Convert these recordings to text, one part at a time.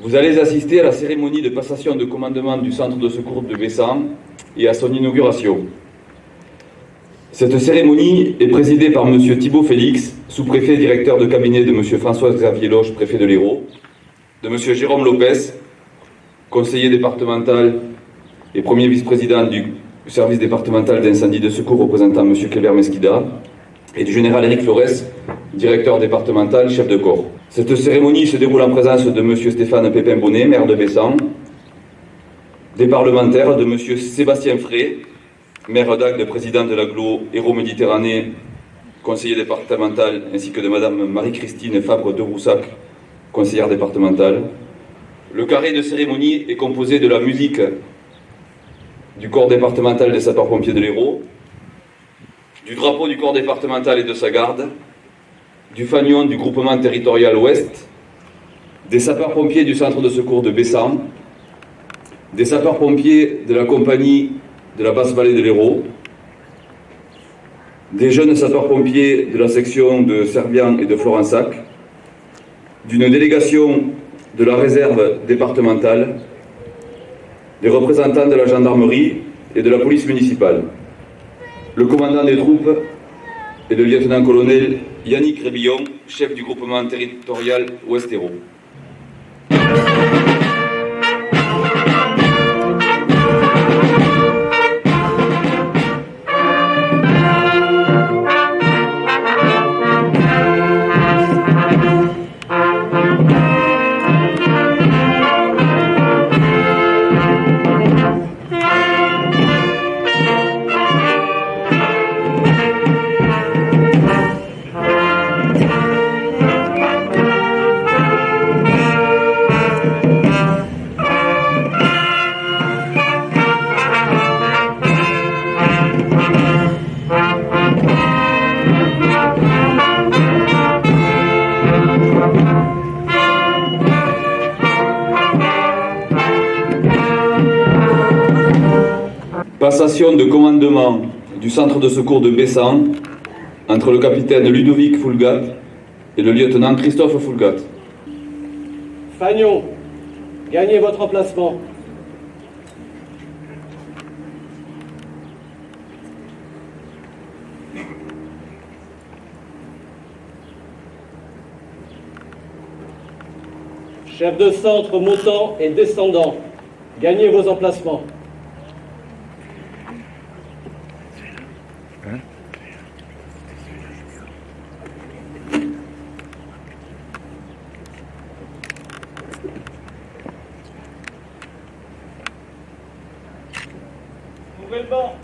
Vous allez assister à la cérémonie de passation de commandement du centre de secours de Bessan et à son inauguration. Cette cérémonie est présidée par M. Thibault Félix, sous-préfet directeur de cabinet de M. François-Xavier Loche, préfet de l'Hérault, de M. Jérôme Lopez, conseiller départemental et premier vice-président du service départemental d'incendie de secours représentant M. Kléber Mesquida, et du général Éric Flores, directeur départemental, chef de corps. Cette cérémonie se déroule en présence de M. Stéphane Pépin-Bonnet, maire de Bessan, des parlementaires, de M. Sébastien Frey, maire d'Agde, président de l'agglo Hérault-Méditerranée, conseiller départemental, ainsi que de Mme Marie-Christine Fabre de Roussac, conseillère départementale. Le carré de cérémonie est composé de la musique du corps départemental des sapeurs-pompiers de l'Hérault, du drapeau du corps départemental et de sa garde, du fanion du groupement territorial Ouest, des sapeurs-pompiers du centre de secours de Bessan, des sapeurs-pompiers de la compagnie de la basse-vallée de l'Hérault, des jeunes sapeurs-pompiers de la section de Servian et de Florensac, d'une délégation de la réserve départementale, des représentants de la gendarmerie et de la police municipale. Le commandant des troupes est le lieutenant-colonel Yannick Rébillon, chef du groupement territorial Ouest-Hérault. Passation de commandement du centre de secours de Bessan entre le capitaine Ludovic Foulgat et le lieutenant Christophe Foulgat. Fagnon, gagnez votre emplacement. Chef de centre montant et descendant, gagnez vos emplacements. Ouvrez le banc.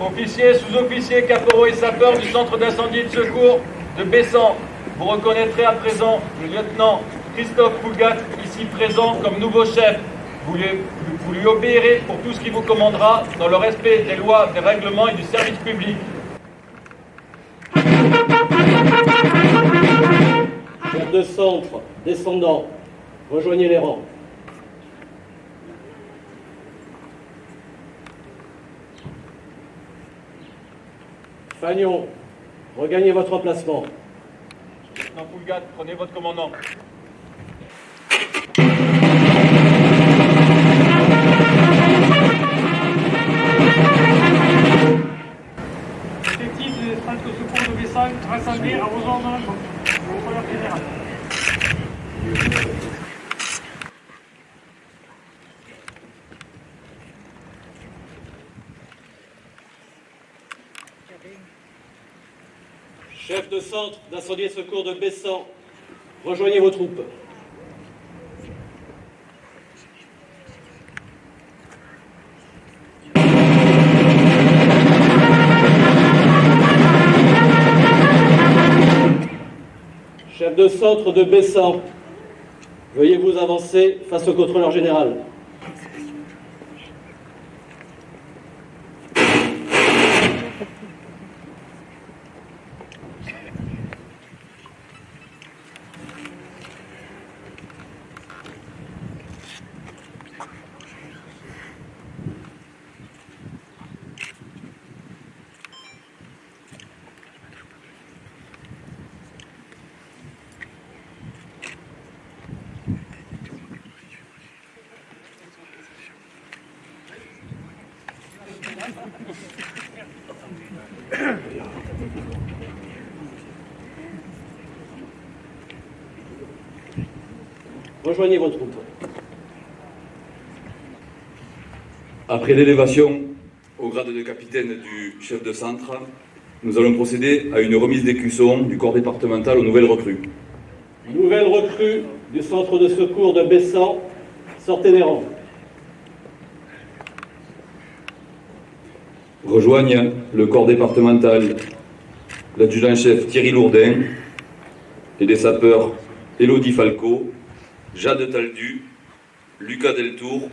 Officiers, sous-officiers, caporaux et sapeurs du centre d'incendie et de secours de Bessan, vous reconnaîtrez à présent le lieutenant Christophe Foulgat, ici présent comme nouveau chef. Vous lui obéirez pour tout ce qu'il vous commandera dans le respect des lois, des règlements et du service public. Chef de centre, descendant, rejoignez les rangs. Fagnon, regagnez votre emplacement. Lieutenant Foulgat, prenez votre commandant. Effectif des centres de secours de Bessan, rassemblés à vos ordres au commandeur général. Chef de centre d'incendie et secours de Bessan, rejoignez vos troupes. de centre de Bessan, veuillez vous avancer face au contrôleur général. Rejoignez votre groupe. Après l'élévation au grade de capitaine du chef de centre, nous allons procéder à une remise d'écussons du corps départemental aux nouvelles recrues. Nouvelle recrue du centre de secours de Bessan, sortez des rangs. Rejoignent le corps départemental l'adjudant-chef Thierry Lourdin et les sapeurs Élodie Falco, Jade Taldu, Lucas Deltour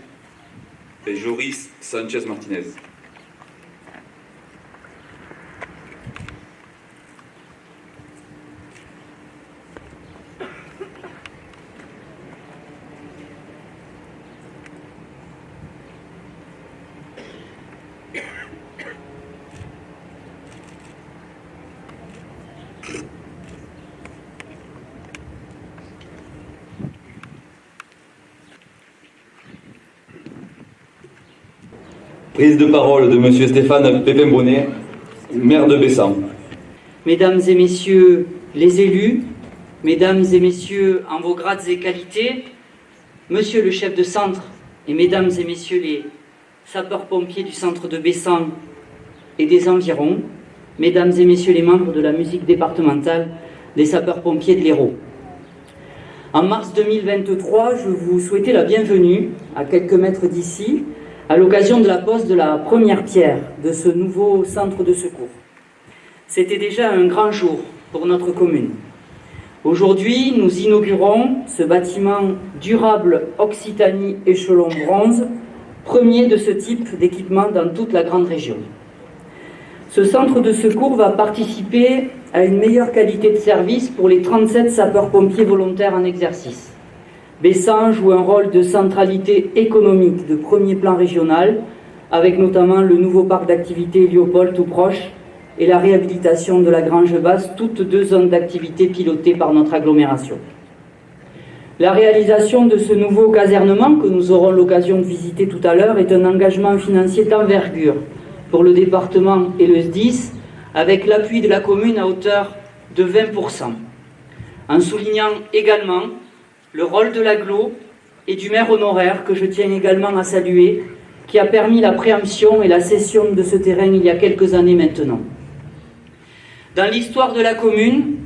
et Joris Sanchez Martinez. Prise de parole de M. Stéphane Pépin-Bonnet, maire de Bessan. Mesdames et messieurs les élus, mesdames et messieurs en vos grades et qualités, monsieur le chef de centre et mesdames et messieurs les sapeurs-pompiers du centre de Bessan et des environs, mesdames et messieurs les membres de la musique départementale des sapeurs-pompiers de l'Hérault. En mars 2023, je vous souhaitais la bienvenue à quelques mètres d'ici, à l'occasion de la pose de la première pierre de ce nouveau centre de secours. C'était déjà un grand jour pour notre commune. Aujourd'hui, nous inaugurons ce bâtiment durable Occitanie échelon bronze, premier de ce type d'équipement dans toute la grande région. Ce centre de secours va participer à une meilleure qualité de service pour les 37 sapeurs-pompiers volontaires en exercice. Bessan joue un rôle de centralité économique de premier plan régional, avec notamment le nouveau parc d'activités Léopold tout proche et la réhabilitation de la Grange Basse, toutes deux zones d'activité pilotées par notre agglomération. La réalisation de ce nouveau casernement, que nous aurons l'occasion de visiter tout à l'heure, est un engagement financier d'envergure pour le département et le SDIS, avec l'appui de la commune à hauteur de 20%. En soulignant également le rôle de l'agglo et du maire honoraire, que je tiens également à saluer, qui a permis la préemption et la cession de ce terrain il y a quelques années maintenant. Dans l'histoire de la commune,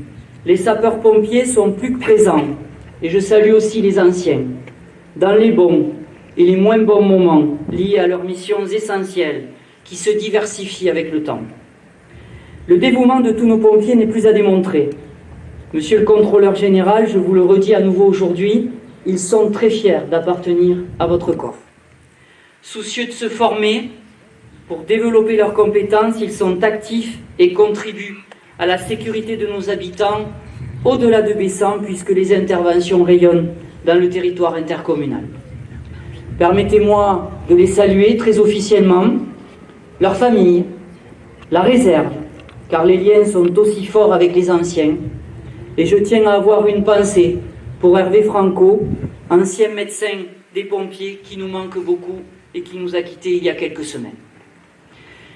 les sapeurs-pompiers sont plus que présents, et je salue aussi les anciens, dans les bons et les moins bons moments liés à leurs missions essentielles qui se diversifient avec le temps. Le dévouement de tous nos pompiers n'est plus à démontrer. Monsieur le contrôleur général, je vous le redis à nouveau aujourd'hui, ils sont très fiers d'appartenir à votre corps. Soucieux de se former, pour développer leurs compétences, ils sont actifs et contribuent à la sécurité de nos habitants au-delà de Bessan, puisque les interventions rayonnent dans le territoire intercommunal. Permettez-moi de les saluer très officiellement, leurs familles, la réserve, car les liens sont aussi forts avec les anciens. Et je tiens à avoir une pensée pour Hervé Franco, ancien médecin des pompiers qui nous manque beaucoup et qui nous a quittés il y a quelques semaines.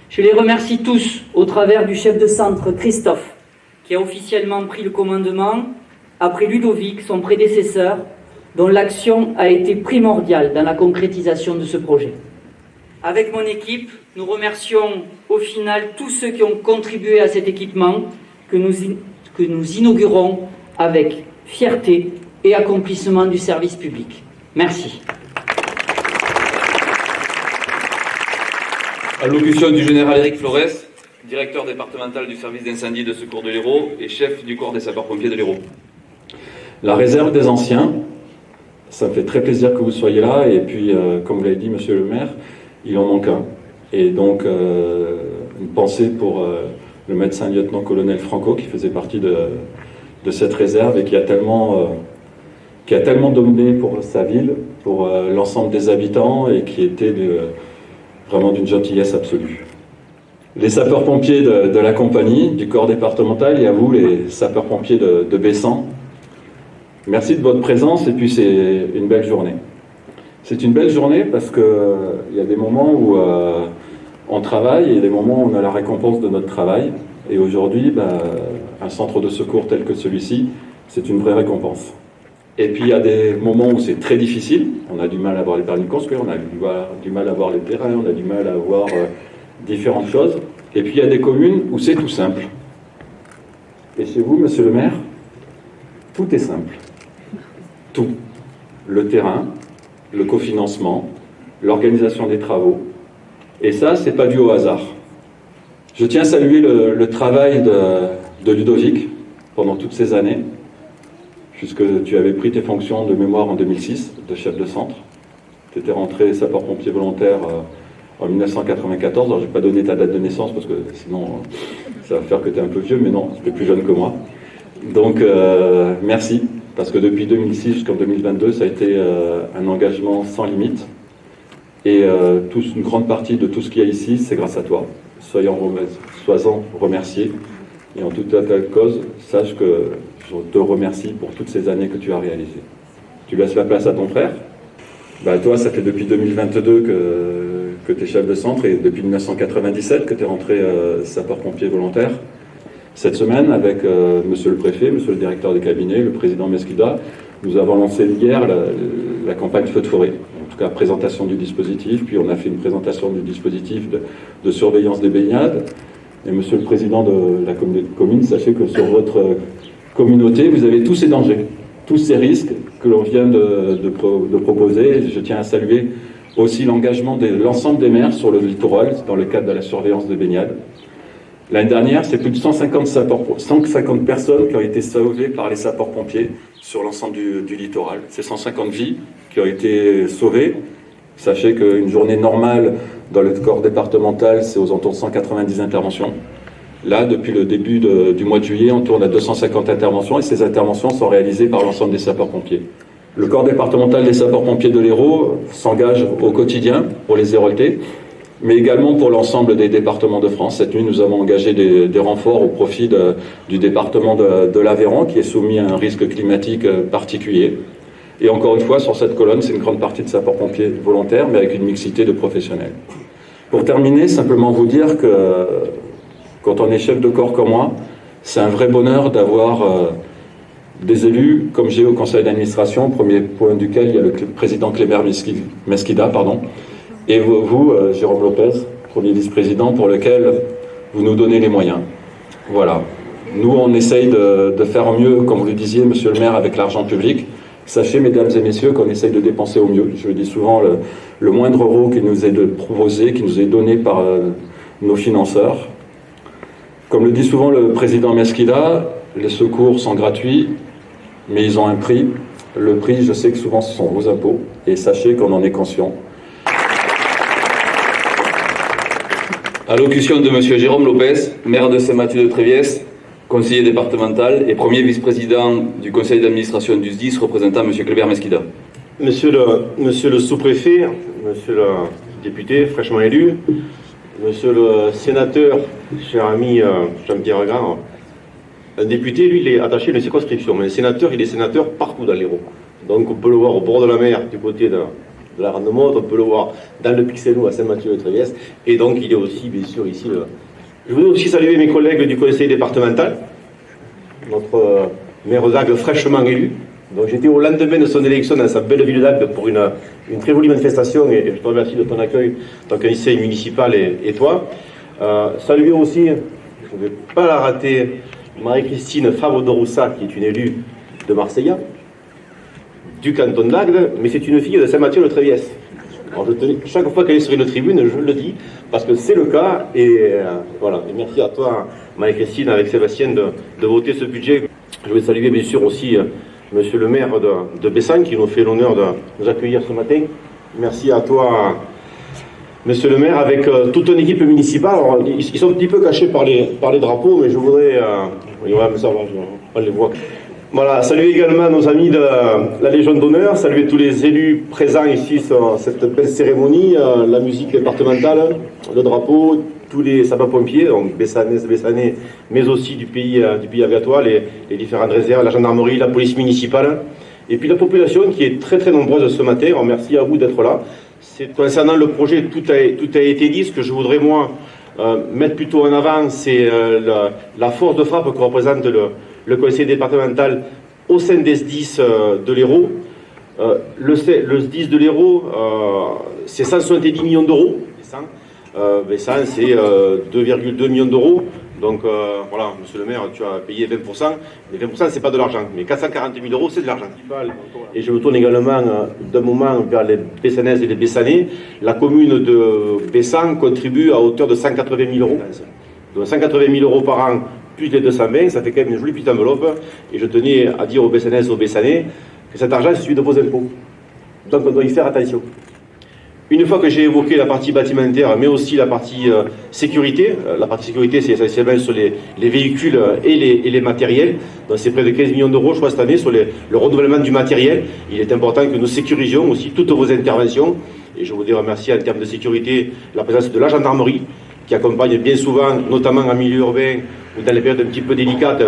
Je les remercie tous au travers du chef de centre Christophe, qui a officiellement pris le commandement après Ludovic, son prédécesseur, dont l'action a été primordiale dans la concrétisation de ce projet. Avec mon équipe, nous remercions au final tous ceux qui ont contribué à cet équipement que nous inaugurons avec fierté et accomplissement du service public. Merci. Allocution du général Éric Flores, directeur départemental du service d'incendie et de secours de l'Hérault et chef du corps des sapeurs-pompiers de l'Hérault. La réserve des anciens, ça me fait très plaisir que vous soyez là, et puis, comme vous l'avez dit, monsieur le maire, il en manque un. Et donc, une pensée pour le médecin lieutenant-colonel Franco, qui faisait partie de cette réserve et qui a tellement donné pour sa ville, pour l'ensemble des habitants, et qui était vraiment d'une gentillesse absolue. Les sapeurs-pompiers de la compagnie, du corps départemental, et à vous, les sapeurs-pompiers de Bessan, merci de votre présence, et puis c'est une belle journée. C'est une belle journée parce qu'il y a des moments où on travaille, et il y a des moments où on a la récompense de notre travail. Et aujourd'hui, un centre de secours tel que celui-ci, c'est une vraie récompense. Et puis il y a des moments où c'est très difficile, on a du mal à avoir les permis de construire, on a du mal à avoir les terrains, on a du mal à avoir différentes choses. Et puis il y a des communes où c'est tout simple. Et chez vous, monsieur le maire, tout est simple. Tout. Le terrain, le cofinancement, l'organisation des travaux. Et ça, c'est pas dû au hasard. Je tiens à saluer le travail de Ludovic pendant toutes ces années, puisque tu avais pris tes fonctions de mémoire en 2006, de chef de centre. Tu étais rentré sapeur-pompier volontaire en 1994. Alors, je n'ai pas donné ta date de naissance, parce que sinon, ça va faire que tu es un peu vieux, mais non, tu es plus jeune que moi. Donc, merci, parce que depuis 2006 jusqu'en 2022, ça a été un engagement sans limite. Et une grande partie de tout ce qu'il y a ici, c'est grâce à toi. Sois-en remercié. Et en toute cause, sache que je te remercie pour toutes ces années que tu as réalisées. Tu laisses la place à ton frère. Toi, ça fait depuis 2022 que tu es chef de centre, et depuis 1997 que tu es rentré sapeur-pompier volontaire. Cette semaine, avec monsieur le préfet, monsieur le directeur des cabinets, le président Mesquida, nous avons lancé hier la campagne Feu de forêt. En tout cas, présentation du dispositif, puis on a fait une présentation du dispositif de surveillance des baignades. Et monsieur le président de la commune, sachez que sur votre communauté, vous avez tous ces dangers, tous ces risques que l'on vient de proposer. Je tiens à saluer aussi l'engagement de l'ensemble des maires sur le littoral dans le cadre de la surveillance des baignades. L'année dernière, c'est plus de 150 personnes qui ont été sauvées par les sapeurs-pompiers sur l'ensemble du littoral. C'est 150 vies qui ont été sauvées. Sachez qu'une journée normale dans le corps départemental, c'est aux alentours de 190 interventions. Là, depuis le début du mois de juillet, on tourne à 250 interventions, et ces interventions sont réalisées par l'ensemble des sapeurs-pompiers. Le corps départemental des sapeurs-pompiers de l'Hérault s'engage au quotidien pour les Héroltais, mais également pour l'ensemble des départements de France. Cette nuit, nous avons engagé des renforts au profit du département de l'Aveyron, qui est soumis à un risque climatique particulier. Et encore une fois, sur cette colonne, c'est une grande partie de sapeurs-pompiers volontaires, mais avec une mixité de professionnels. Pour terminer, simplement vous dire que quand on est chef de corps comme moi, c'est un vrai bonheur d'avoir des élus comme j'ai au conseil d'administration, au premier point duquel il y a le président Kléber Mesquida, et vous, Jérôme Lopez, premier vice-président, pour lequel vous nous donnez les moyens. Voilà. Nous, on essaye de faire mieux, comme vous le disiez, monsieur le maire, avec l'argent public. Sachez, mesdames et messieurs, qu'on essaye de dépenser au mieux. Je le dis souvent, le moindre euro qui nous est proposé, qui nous est donné par nos financeurs. Comme le dit souvent le président Mesquida, les secours sont gratuits, mais ils ont un prix. Le prix, je sais que souvent, ce sont vos impôts, et sachez qu'on en est conscient. Allocution de monsieur Jérôme Lopez, maire de Saint-Mathieu-de-Tréviès, conseiller départemental et premier vice-président du conseil d'administration du SDIS, représentant M. Kléber Mesquida. Monsieur le sous-préfet, monsieur le député fraîchement élu, monsieur le sénateur, cher ami Jean-Pierre Grand, un député, lui, il est attaché à une circonscription, mais un sénateur, il est sénateur partout dans l'Hérault. Donc on peut le voir au bord de la mer, du côté de la Rande-Motte, on peut le voir dans le Pixelou à Saint-Mathieu-de-Tréviès, et donc il est aussi, bien sûr, ici Je voudrais aussi saluer mes collègues du conseil départemental, notre maire d'Agde fraîchement élu. Donc j'étais au lendemain de son élection dans sa belle ville d'Agde pour une très jolie manifestation, et je te remercie de ton accueil, ton conseil municipal et toi. Saluer aussi, je ne vais pas la rater, Marie-Christine Favre de Roussac, qui est une élue de Marseilla, du canton d'Agde, mais c'est une fille de Saint-Mathieu-de-Tréviès. Alors chaque fois qu'elle est sur une tribune, je le dis, parce que c'est le cas, et voilà. Et merci à toi, Marie-Christine, avec Sébastien, de voter ce budget. Je vais saluer bien sûr aussi monsieur le maire de Bessan, qui nous fait l'honneur de nous accueillir ce matin. Merci à toi, monsieur le maire, avec toute une équipe municipale. Alors, ils sont un petit peu cachés par les drapeaux, mais je voudrais... oui, ouais, mais ça va, on les voit. Voilà, saluer également nos amis de la Légion d'honneur, saluer tous les élus présents ici sur cette belle cérémonie, la musique départementale, le drapeau, tous les sapeurs-pompiers, donc Bessanais, mais aussi du pays aviatoire, les différentes réserves, la gendarmerie, la police municipale, et puis la population qui est très très nombreuse ce matin. Alors, merci à vous d'être là. Concernant le projet, tout a été dit. Ce que je voudrais moi mettre plutôt en avant, c'est la force de frappe que représente le conseil départemental au sein des SDIS de l'Hérault. Le SDIS de l'Hérault, c'est 170 millions d'euros. Bessan, c'est 2,2 millions d'euros. Donc voilà, monsieur le maire, tu as payé 20%. Mais 20%, c'est pas de l'argent. Mais 440 000 euros, c'est de l'argent. Et je me tourne également d'un moment vers les Bessanaises et les Bessanais. La commune de Bessan contribue à hauteur de 180 000 euros. Donc 180 000 euros par an, plus les 220, ça fait quand même une jolie petite enveloppe. Et je tenais à dire aux Bessanaises et aux Bessanais que cet argent, c'est celui de vos impôts. Donc on doit y faire attention. Une fois que j'ai évoqué la partie bâtimentaire, mais aussi la partie sécurité, la partie sécurité, c'est essentiellement sur les véhicules et les matériels. Donc c'est près de 15 millions d'euros, je crois, cette année, sur le renouvellement du matériel. Il est important que nous sécurisions aussi toutes vos interventions. Et je voudrais remercier en termes de sécurité la présence de la gendarmerie, qui accompagne bien souvent, notamment en milieu urbain ou dans les périodes un petit peu délicates,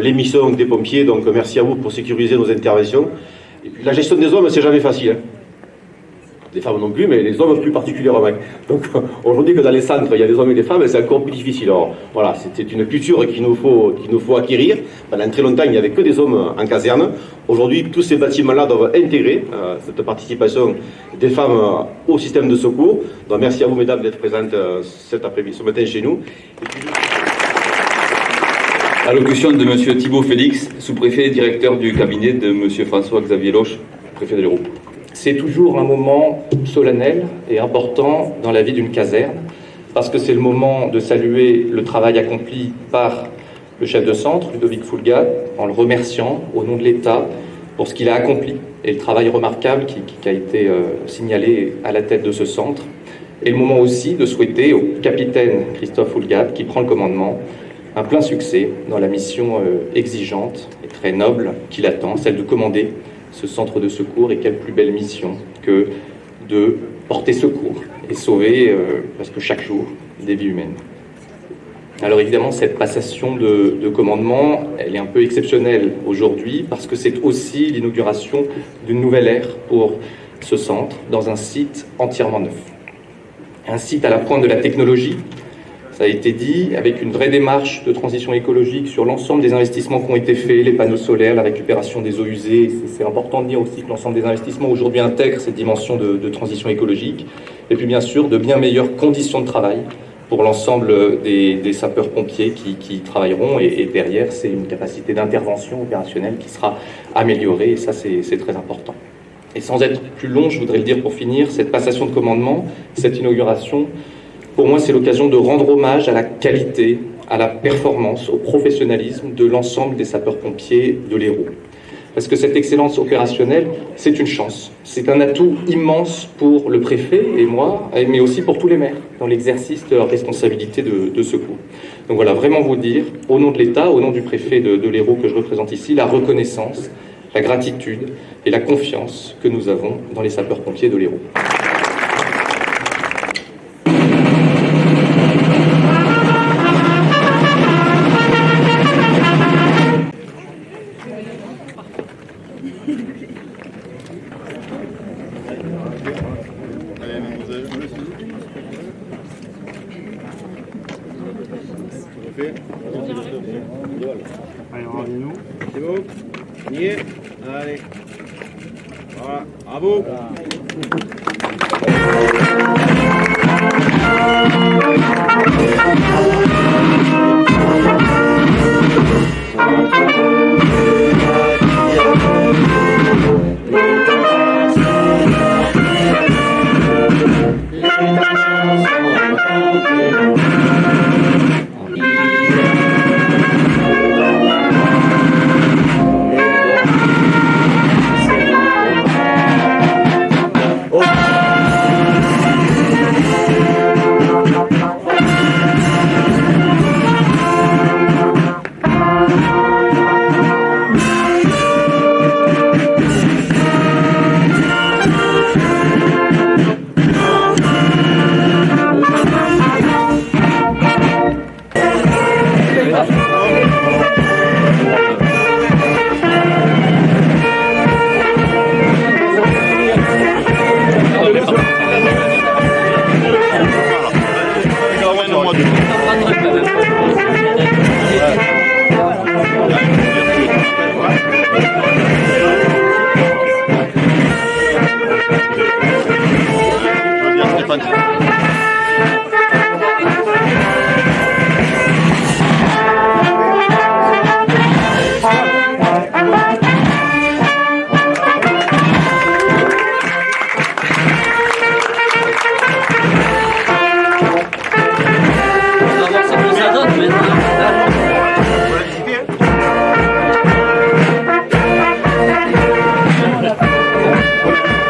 les missions des pompiers. Donc merci à vous pour sécuriser nos interventions. Et puis, la gestion des hommes, c'est jamais facile, hein. Les femmes non plus, mais les hommes plus particulièrement. Donc aujourd'hui que dans les centres, il y a des hommes et des femmes, c'est encore plus difficile. Alors voilà, c'est une culture qu'il nous faut acquérir. Pendant très longtemps, il n'y avait que des hommes en caserne. Aujourd'hui, tous ces bâtiments-là doivent intégrer cette participation des femmes au système de secours. Donc merci à vous, mesdames, d'être présentes cet après-midi, ce matin chez nous. Allocution de M. Thibault Félix, sous-préfet et directeur du cabinet de M. François-Xavier Loche, préfet de l'Hérault. C'est toujours un moment solennel et important dans la vie d'une caserne, parce que c'est le moment de saluer le travail accompli par le chef de centre, Ludovic Foulgade, en le remerciant au nom de l'État pour ce qu'il a accompli et le travail remarquable qui a été signalé à la tête de ce centre. Et le moment aussi de souhaiter au capitaine Christophe Foulgade, qui prend le commandement, un plein succès dans la mission exigeante et très noble qui l'attend, celle de commander ce centre de secours. Et quelle plus belle mission que de porter secours et sauver presque chaque jour des vies humaines. Alors évidemment, cette passation de commandement, elle est un peu exceptionnelle aujourd'hui parce que c'est aussi l'inauguration d'une nouvelle ère pour ce centre dans un site entièrement neuf. Un site à la pointe de la technologie, ça a été dit, avec une vraie démarche de transition écologique sur l'ensemble des investissements qui ont été faits, les panneaux solaires, la récupération des eaux usées. C'est important de dire aussi que l'ensemble des investissements aujourd'hui intègrent cette dimension de transition écologique. Et puis bien sûr, de bien meilleures conditions de travail pour l'ensemble des sapeurs-pompiers qui travailleront. Et derrière, c'est une capacité d'intervention opérationnelle qui sera améliorée. Et ça, c'est très important. Et sans être plus long, je voudrais le dire pour finir, cette passation de commandement, cette inauguration, pour moi, c'est l'occasion de rendre hommage à la qualité, à la performance, au professionnalisme de l'ensemble des sapeurs-pompiers de l'Hérault. Parce que cette excellence opérationnelle, c'est une chance. C'est un atout immense pour le préfet et moi, mais aussi pour tous les maires, dans l'exercice de leur responsabilité de secours. Donc voilà, vraiment vous dire, au nom de l'État, au nom du préfet de l'Hérault que je représente ici, la reconnaissance, la gratitude et la confiance que nous avons dans les sapeurs-pompiers de l'Hérault. Allez, rendez-nous. C'est bon? On y est? Allez. Voilà, bravo. Merci.